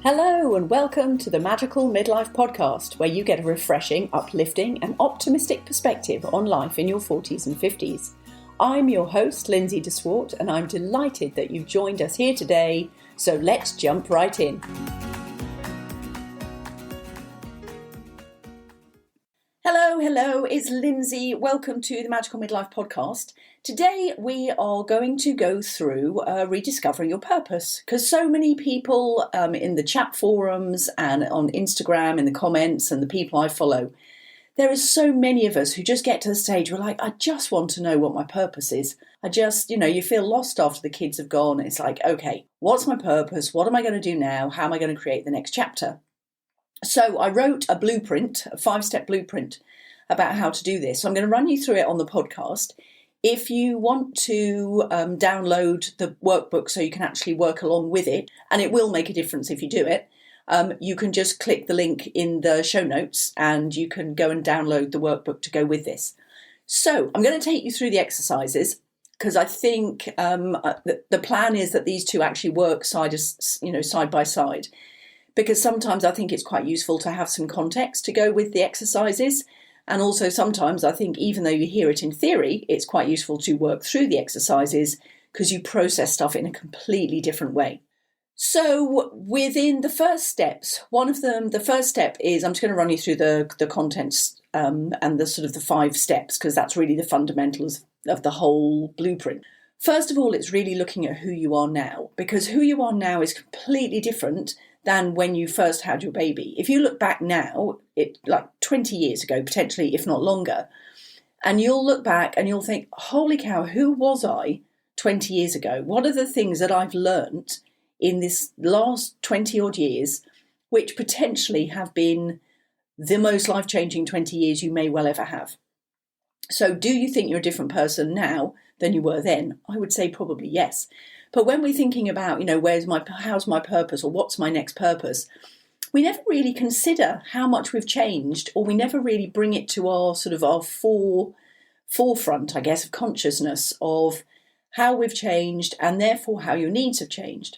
Hello and welcome to the Magical Midlife Podcast, where you get a refreshing, uplifting and optimistic perspective on life in your 40s and 50s. I'm your host, Lindsay DeSwart, and I'm delighted that you've joined us here today, so let's jump right in. Hello, it's Lindsay. Welcome to the Magical Midlife Podcast. Today we are going to go through Rediscovering Your Purpose, because so many people in the chat forums and on Instagram, in the comments and the people I follow, there are so many of us who just get to the stage where I just want to know what my purpose is. You feel lost after the kids have gone. It's like, okay, what's my purpose? What am I going to do now? How am I going to create the next chapter? So I wrote a blueprint, a 5-step blueprint about how to do this. So I'm going to run you through it on the podcast. If you want to download the workbook so you can actually work along with it, and it will make a difference if you do it, you can just click the link in the show notes and you can go and download the workbook to go with this. So I'm going to take you through the exercises because I think the plan is that these two actually work side by side. Because sometimes I think it's quite useful to have some context to go with the exercises. And also sometimes I think even though you hear it in theory, it's quite useful to work through the exercises because you process stuff in a completely different way. So within the first steps, the first step is, I'm just going to run you through the contents and the sort of the 5 steps, because that's really the fundamentals of the whole blueprint. First of all, it's really looking at who you are now, because who you are now is completely different than when you first had your baby. If you look back now, like 20 years ago, potentially, if not longer, and you'll look back and you'll think, holy cow, who was I 20 years ago? What are the things that I've learnt in this last 20 odd years, which potentially have been the most life-changing 20 years you may well ever have? So do you think you're a different person now than you were then? I would say probably yes. But when we're thinking about, how's my purpose or what's my next purpose, we never really consider how much we've changed, or we never really bring it to our forefront, I guess, of consciousness of how we've changed and therefore how your needs have changed.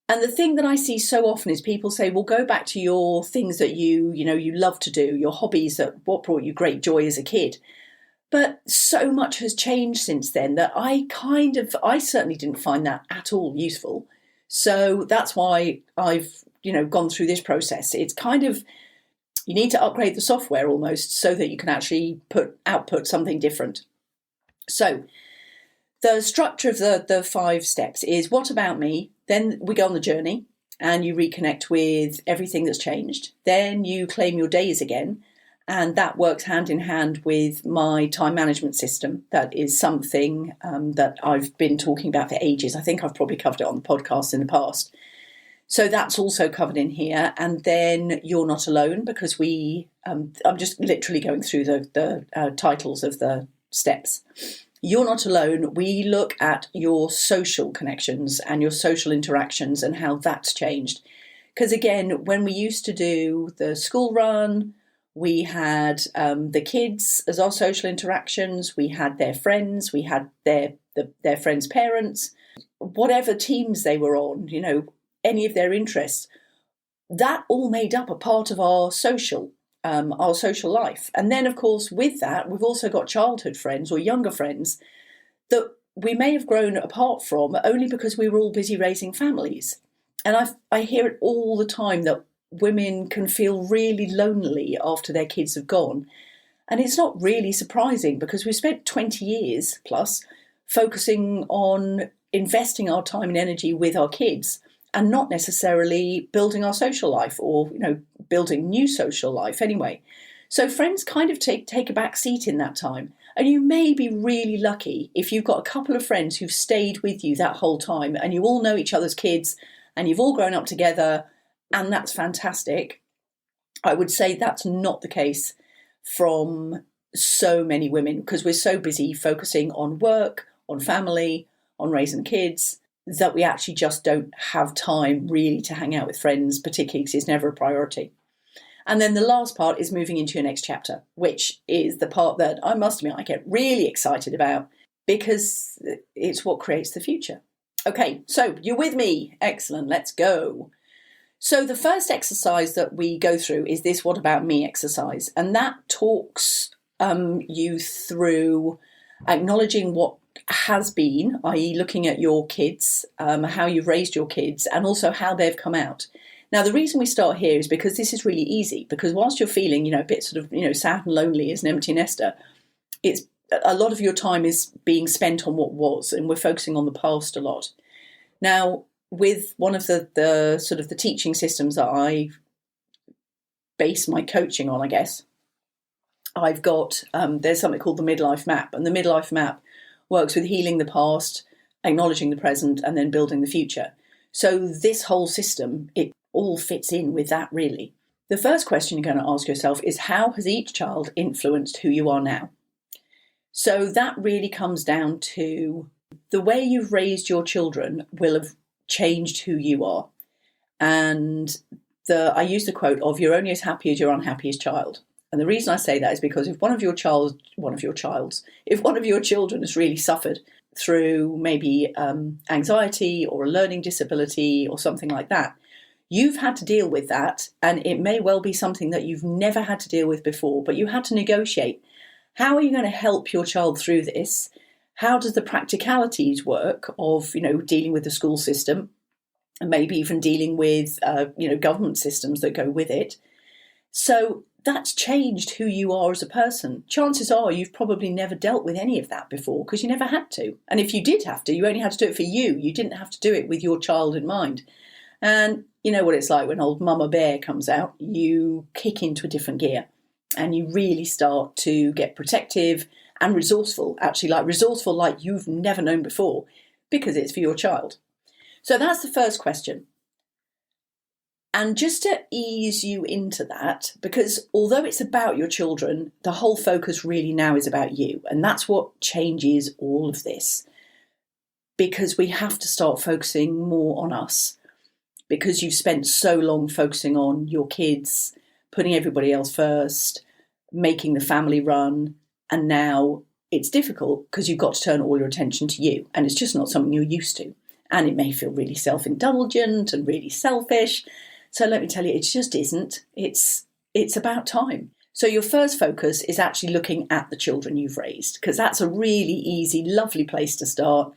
And the thing that I see so often is people say, well, go back to your things that you love to do, your hobbies, what brought you great joy as a kid. But so much has changed since then that I certainly didn't find that at all useful. So that's why I've, gone through this process. It's you need to upgrade the software almost so that you can actually output something different. So the structure of the 5 steps is, what about me? Then we go on the journey and you reconnect with everything that's changed. Then you claim your days again. And that works hand in hand with my time management system. That is something that I've been talking about for ages. I think I've probably covered it on the podcast in the past. So that's also covered in here. And then you're not alone, because I'm just literally going through the titles of the steps. You're not alone. We look at your social connections and your social interactions and how that's changed. Because again, when we used to do the school run, we had the kids as our social interactions, we had their friends, we had their friends' parents, whatever teams they were on, any of their interests. That all made up a part of our social life. And then, of course, with that, we've also got childhood friends or younger friends that we may have grown apart from only because we were all busy raising families. And I hear it all the time that women can feel really lonely after their kids have gone. And it's not really surprising, because we've spent 20 years plus focusing on investing our time and energy with our kids and not necessarily building our social life or, building new social life anyway. So friends kind of take a back seat in that time. And you may be really lucky if you've got a couple of friends who've stayed with you that whole time and you all know each other's kids and you've all grown up together. And that's fantastic. I would say that's not the case from so many women, because we're so busy focusing on work, on family, on raising kids, that we actually just don't have time really to hang out with friends, particularly because it's never a priority. And then the last part is moving into your next chapter, which is the part that I must admit I get really excited about, because it's what creates the future. Okay, so you're with me. Excellent. Let's go. So the first exercise that we go through is this what about me exercise. And that talks you through acknowledging what has been, i.e. looking at your kids, how you've raised your kids, and also how they've come out. Now, the reason we start here is because this is really easy, because whilst you're feeling, a bit sort of, sad and lonely as an empty nester, it's a lot of your time is being spent on what was, and we're focusing on the past a lot. Now, with one of the sort of the teaching systems that I base my coaching on, I guess, I've got, there's something called the midlife map, and the midlife map works with healing the past, acknowledging the present, and then building the future. So this whole system, it all fits in with that, really. The first question you're going to ask yourself is, how has each child influenced who you are now? So that really comes down to the way you've raised your children will have changed who you are. And I use the quote of, you're only as happy as your unhappiest child. And the reason I say that is because if one of your children has really suffered through maybe anxiety or a learning disability or something like that, you've had to deal with that. And it may well be something that you've never had to deal with before, but you had to negotiate. How are you going to help your child through this? How does the practicalities work of, dealing with the school system and maybe even dealing with, government systems that go with it? So that's changed who you are as a person. Chances are you've probably never dealt with any of that before because you never had to. And if you did have to, you only had to do it for you. You didn't have to do it with your child in mind. And you know what it's like when old Mama Bear comes out, you kick into a different gear and you really start to get protective and resourceful, resourceful like you've never known before, because it's for your child. So that's the first question. And just to ease you into that, because although it's about your children, the whole focus really now is about you. And that's what changes all of this. Because we have to start focusing more on us. Because you've spent so long focusing on your kids, putting everybody else first, making the family run. And now it's difficult because you've got to turn all your attention to you. And it's just not something you're used to. And it may feel really self-indulgent and really selfish. So let me tell you, it just isn't. It's about time. So your first focus is actually looking at the children you've raised, because that's a really easy, lovely place to start.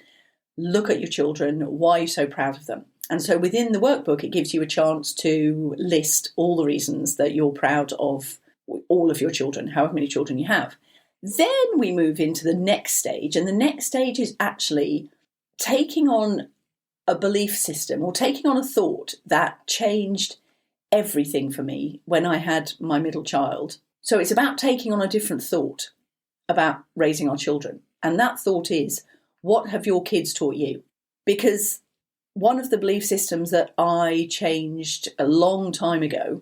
Look at your children. Why are you so proud of them? And so within the workbook, it gives you a chance to list all the reasons that you're proud of all of your children, however many children you have. Then we move into the next stage. And the next stage is actually taking on a belief system or taking on a thought that changed everything for me when I had my middle child. So it's about taking on a different thought about raising our children. And that thought is, what have your kids taught you? Because one of the belief systems that I changed a long time ago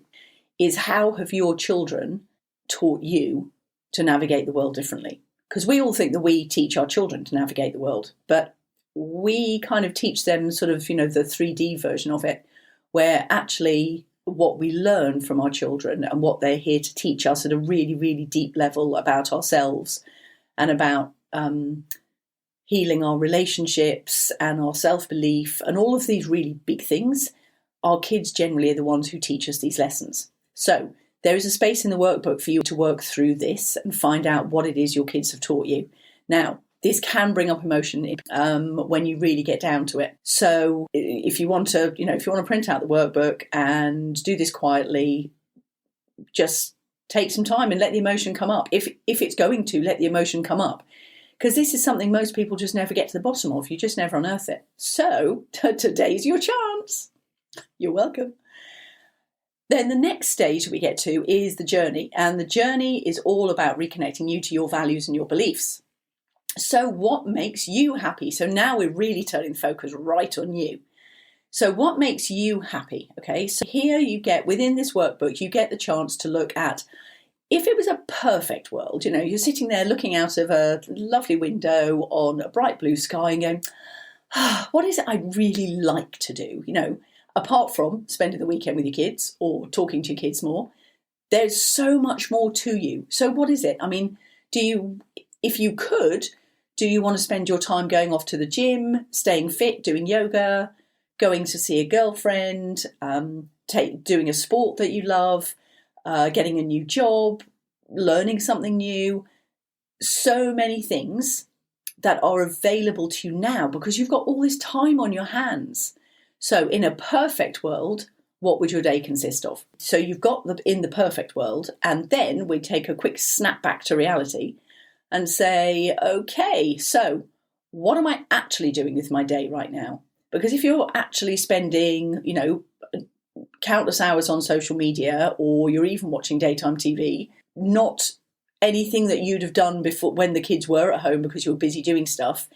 is, how have your children taught you to navigate the world differently? Because we all think that we teach our children to navigate the world, but we kind of teach them sort of, the 3D version of it, where actually what we learn from our children and what they're here to teach us at a really, really deep level about ourselves and about healing our relationships and our self-belief and all of these really big things, our kids generally are the ones who teach us these lessons. So there is a space in the workbook for you to work through this and find out what it is your kids have taught you. Now, this can bring up emotion when you really get down to it. So if you want to, print out the workbook and do this quietly, just take some time and let the emotion come up. If it's going to, let the emotion come up. Because this is something most people just never get to the bottom of. You just never unearth it. So today's your chance. You're welcome. Then the next stage we get to is the journey. And the journey is all about reconnecting you to your values and your beliefs. So what makes you happy? So now we're really turning the focus right on you. So what makes you happy? Okay, so here you get, within this workbook, you get the chance to look at, if it was a perfect world, you're sitting there looking out of a lovely window on a bright blue sky and going, what is it I'd really like to do? Apart from spending the weekend with your kids or talking to your kids more, there's so much more to you. So what is it? I mean, if you could, do you want to spend your time going off to the gym, staying fit, doing yoga, going to see a girlfriend, doing a sport that you love, getting a new job, learning something new. So many things that are available to you now because you've got all this time on your hands. So in a perfect world, what would your day consist of? So you've got in the perfect world, and then we take a quick snap back to reality and say, okay, so what am I actually doing with my day right now? Because if you're actually spending, countless hours on social media, or you're even watching daytime TV, not anything that you'd have done before when the kids were at home because you were busy doing stuff,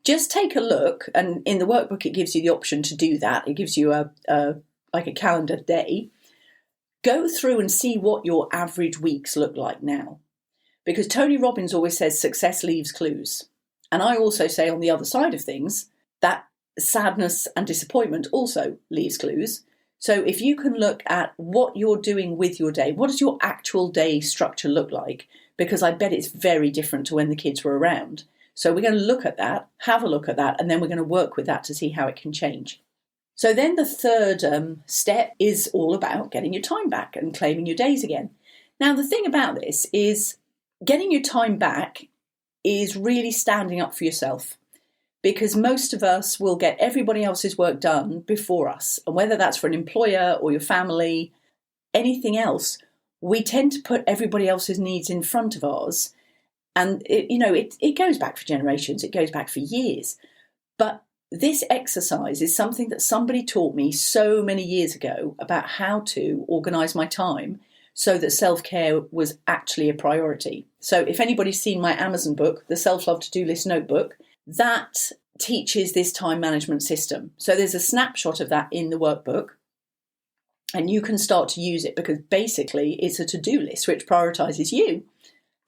just take a look. And in the workbook, it gives you the option to do that. It gives you a calendar day. Go through and see what your average weeks look like now. Because Tony Robbins always says success leaves clues. And I also say on the other side of things that sadness and disappointment also leaves clues. So if you can look at what you're doing with your day, what does your actual day structure look like? Because I bet it's very different to when the kids were around. So we're going to look at that, have a look at that, and then we're going to work with that to see how it can change. So then the third step is all about getting your time back and claiming your days again. Now, the thing about this is getting your time back is really standing up for yourself, because most of us will get everybody else's work done before us. And whether that's for an employer or your family, anything else, we tend to put everybody else's needs in front of ours. And it goes back for generations, it goes back for years. But this exercise is something that somebody taught me so many years ago about how to organise my time so that self-care was actually a priority. So if anybody's seen my Amazon book, the Self-Love To-Do List Notebook, that teaches this time management system. So there's a snapshot of that in the workbook, and you can start to use it because basically it's a to-do list which prioritises you.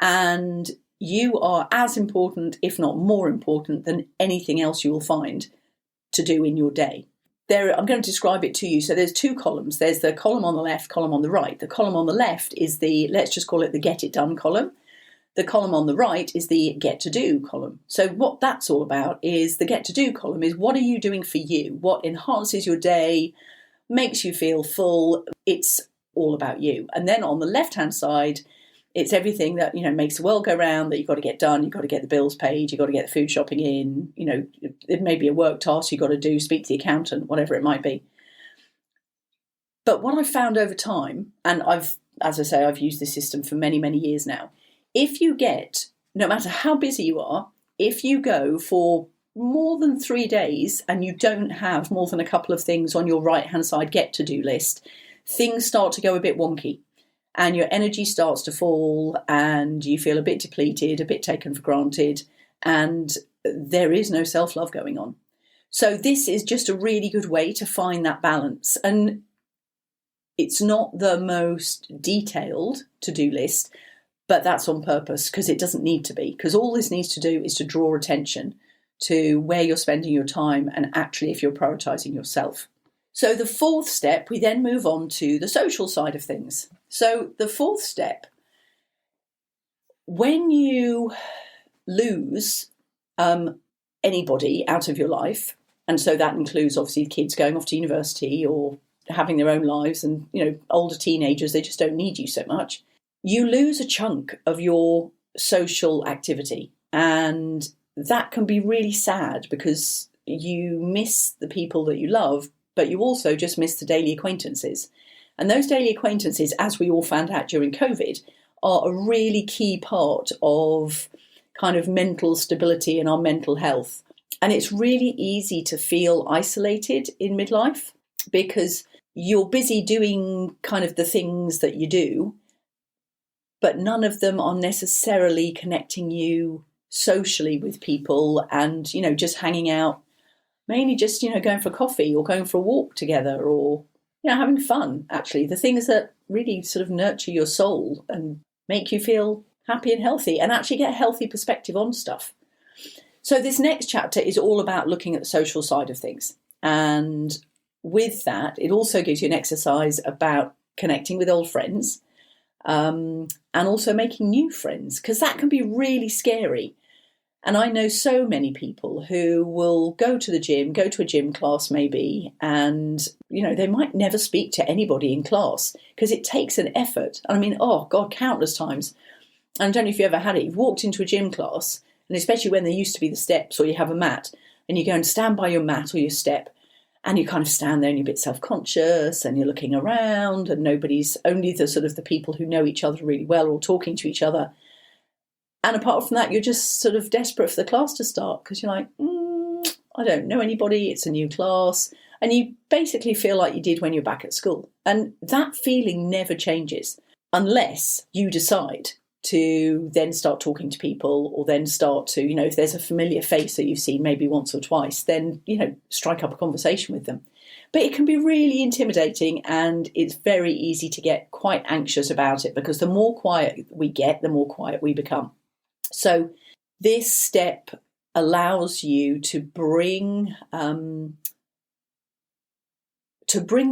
And you are as important, if not more important, than anything else you will find to do in your day. I'm going to describe it to you. So there's two columns. There's the column on the left, column on the right. The column on the left is let's just call it the get it done column. The column on the right is the get to do column. So what that's all about is the get to do column is what are you doing for you? What enhances your day, makes you feel full? It's all about you. And then on the left-hand side, it's everything that, makes the world go round, that you've got to get done. You've got to get the bills paid. You've got to get the food shopping in. It may be a work task you've got to do, speak to the accountant, whatever it might be. But what I've found over time, and I've used this system for many, many years now, if you get, no matter how busy you are, if you go for more than 3 days and you don't have more than a couple of things on your right-hand side get-to-do list, things start to go a bit wonky. And your energy starts to fall and you feel a bit depleted, a bit taken for granted, and there is no self-love going on. So this is just a really good way to find that balance. And it's not the most detailed to-do list, but that's on purpose because it doesn't need to be. Because all this needs to do is to draw attention to where you're spending your time and actually if you're prioritising yourself. So the fourth step, we then move on to the social side of things. So the fourth step, when you lose anybody out of your life, and so that includes obviously kids going off to university or having their own lives and, older teenagers, they just don't need you so much. You lose a chunk of your social activity, and that can be really sad because you miss the people that you love, but you also just miss the daily acquaintances. And those daily acquaintances, as we all found out during COVID, are a really key part of kind of mental stability and our mental health. And it's really easy to feel isolated in midlife because you're busy doing kind of the things that you do, but none of them are necessarily connecting you socially with people and, just hanging out, mainly just, going for coffee or going for a walk together or, having fun, actually. The things that really sort of nurture your soul and make you feel happy and healthy and actually get a healthy perspective on stuff. So this next chapter is all about looking at the social side of things. And with that, it also gives you an exercise about connecting with old friends and also making new friends, because that can be really scary. And I know so many people who will go to the gym, go to a gym class maybe, and, they might never speak to anybody in class because it takes an effort. I mean, oh God, countless times. And I don't know if you ever had it. You've walked into a gym class, and especially when there used to be the steps or you have a mat, and you go and stand by your mat or your step, and you kind of stand there and you're a bit self-conscious and you're looking around and nobody's, only the sort of the people who know each other really well or talking to each other. And apart from that, you're just sort of desperate for the class to start because you're like, I don't know anybody, it's a new class. And you basically feel like you did when you're back at school. And that feeling never changes unless you decide to then start talking to people, or then start to, if there's a familiar face that you've seen maybe once or twice, then, strike up a conversation with them. But it can be really intimidating, and it's very easy to get quite anxious about it because the more quiet we get, the more quiet we become. So this step allows you to bring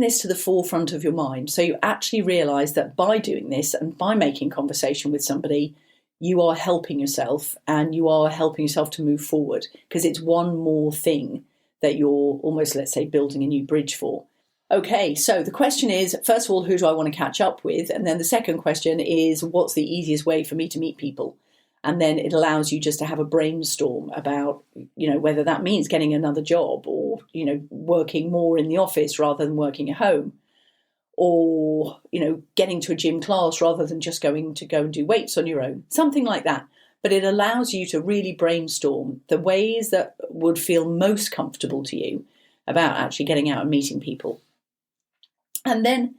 this to the forefront of your mind. So you actually realise that by doing this and by making conversation with somebody, you are helping yourself, and you are helping yourself to move forward because it's one more thing that you're almost, let's say, building a new bridge for. Okay, so the question is, first of all, who do I want to catch up with? And then the second question is, what's the easiest way for me to meet people? And then it allows you just to have a brainstorm about, whether that means getting another job or, working more in the office rather than working at home, or, getting to a gym class rather than just going to go and do weights on your own, something like that. But it allows you to really brainstorm the ways that would feel most comfortable to you about actually getting out and meeting people. And then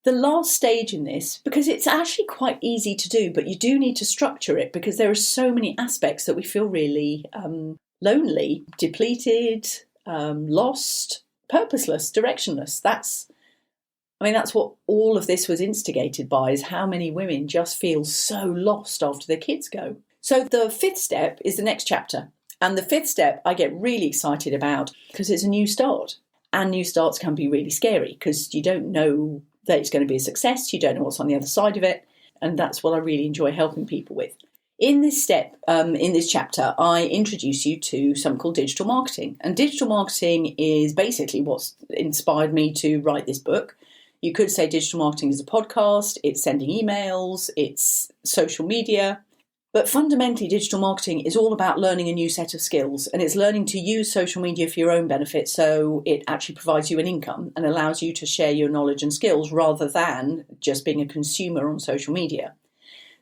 the last stage in this, because it's actually quite easy to do, but you do need to structure it because there are so many aspects that we feel really lonely, depleted, lost, purposeless, directionless. That's what all of this was instigated by, is how many women just feel so lost after their kids go. So the fifth step is the next chapter. And the fifth step I get really excited about because it's a new start. And new starts can be really scary because you don't know that it's going to be a success. You don't know what's on the other side of it. And that's what I really enjoy helping people with. In this step, in this chapter, I introduce you to something called digital marketing. And digital marketing is basically what's inspired me to write this book. You could say digital marketing is a podcast, it's sending emails, it's social media. But fundamentally, digital marketing is all about learning a new set of skills, and it's learning to use social media for your own benefit, so it actually provides you an income and allows you to share your knowledge and skills rather than just being a consumer on social media.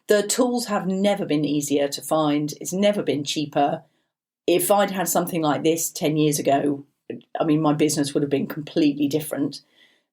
The tools have never been easier to find. It's never been cheaper. If I'd had something like this 10 years ago, my business would have been completely different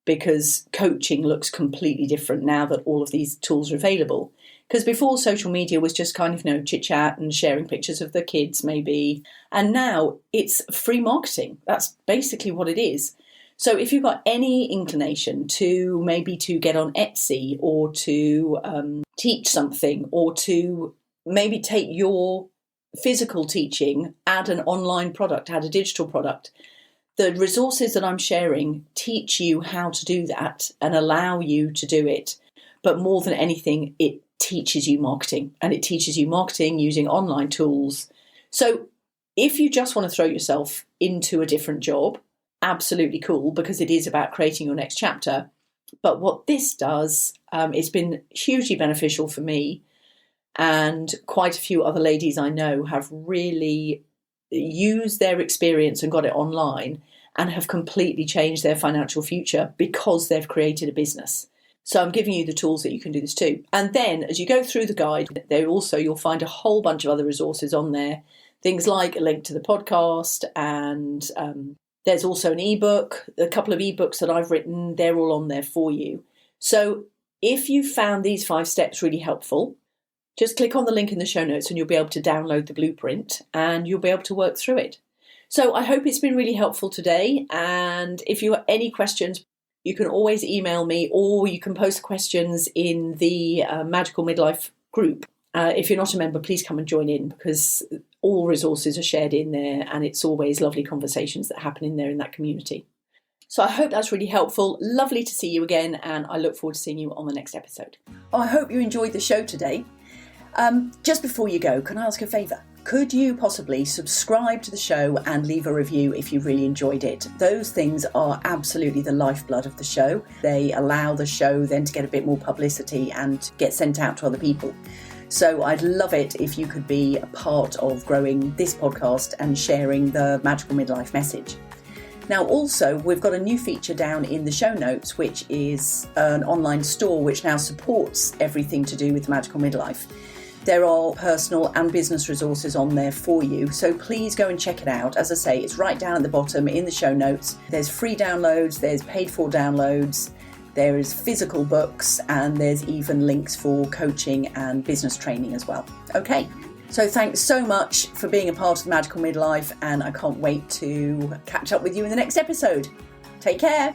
because coaching looks completely different now that all of these tools are available. Because before, social media was just kind of, chit-chat and sharing pictures of the kids maybe. And now it's free marketing. That's basically what it is. So if you've got any inclination to maybe to get on Etsy or to teach something, or to maybe take your physical teaching, add an online product, add a digital product, the resources that I'm sharing teach you how to do that and allow you to do it. But more than anything, it teaches you marketing, and it teaches you marketing using online tools. So if you just want to throw yourself into a different job, absolutely cool, because it is about creating your next chapter. But what this does, it's been hugely beneficial for me, and quite a few other ladies I know have really used their experience and got it online and have completely changed their financial future because they've created a business. So I'm giving you the tools that you can do this too. And then as you go through the guide, you'll find a whole bunch of other resources on there. Things like a link to the podcast, and there's also an ebook, a couple of ebooks that I've written. They're all on there for you. So if you found these 5 steps really helpful, just click on the link in the show notes and you'll be able to download the blueprint and you'll be able to work through it. So I hope it's been really helpful today. And if you have any questions, you can always email me, or you can post questions in the Magical Midlife group. If you're not a member, please come and join in, because all resources are shared in there and it's always lovely conversations that happen in there in that community. So I hope that's really helpful. Lovely to see you again, and I look forward to seeing you on the next episode. I hope you enjoyed the show today. Just before you go, can I ask a favour? could you possibly subscribe to the show and leave a review if you really enjoyed it? Those things are absolutely the lifeblood of the show. They allow the show then to get a bit more publicity and get sent out to other people. So I'd love it if you could be a part of growing this podcast and sharing the Magical Midlife message. Now also, we've got a new feature down in the show notes, which is an online store which now supports everything to do with Magical Midlife. There are personal and business resources on there for you, so please go and check it out. As I say, it's right down at the bottom in the show notes. There's free downloads, there's paid for downloads, there is physical books, and there's even links for coaching and business training as well. Okay, so thanks so much for being a part of the Magical Midlife, and I can't wait to catch up with you in the next episode. Take care.